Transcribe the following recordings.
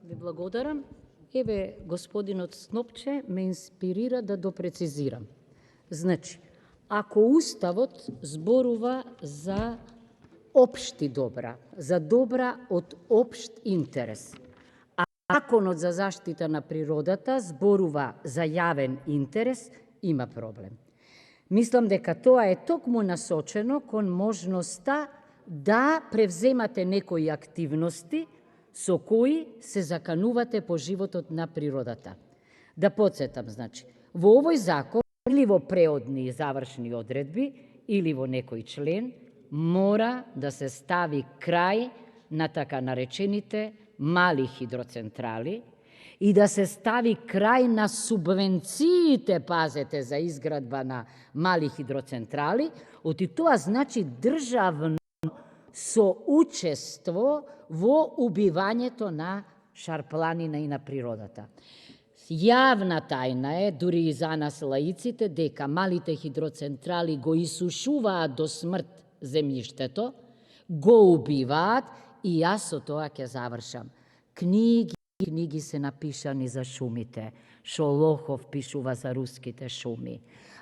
Ви благодарам. Еве, господинот Снопче ме инспирира да допрецизирам. Значи, ако Уставот зборува за општи добра, за добра од општ интерес, а Законот за заштита на природата зборува за јавен интерес, има проблем. Мислам дека тоа е токму насочено кон можноста да превземате некои активности со кои се заканувате по животот на природата. Да подсетам, значи, во овој закон или во преодни и завршни одредби или во некој член мора да се стави крај на така наречените мали хидроцентрали и да се стави крај на субвенциите, пазете, за изградба на мали хидроцентрали, оти тоа значи државно соучество во убивањето на шарпланина и на природата. Јавна тајна е, дури и за нас лаиците, дека малите хидроцентрали го исушуваат до смрт земјиштето, го убиваат и јас со тоа ќе завршам. Книги се напишани за шумите. Шолохов пишува за руските шуми.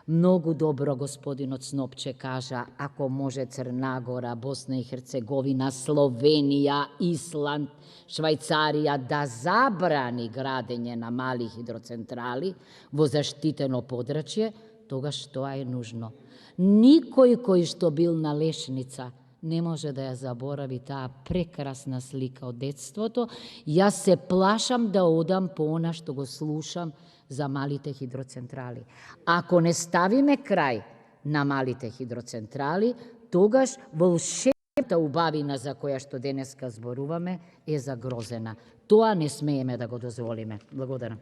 Многу добро господинот Снопче кажа, ако може Црна Гора, Босна и Херцеговина, Словенија, Исланд, Швајцарија да забрани градење на мали хидроцентрали во заштитено подрачје, тогаш тоа е нужно. Никој кој што бил на Лешница не може да ја заборави таа прекрасна слика од детството. Јас се плашам да одам по она што го слушам за малите хидроцентрали. Ако не ставиме крај на малите хидроцентрали, тогаш волшебната убавина за која што денеска зборуваме е загрозена. Тоа не смееме да го дозволиме. Благодарам.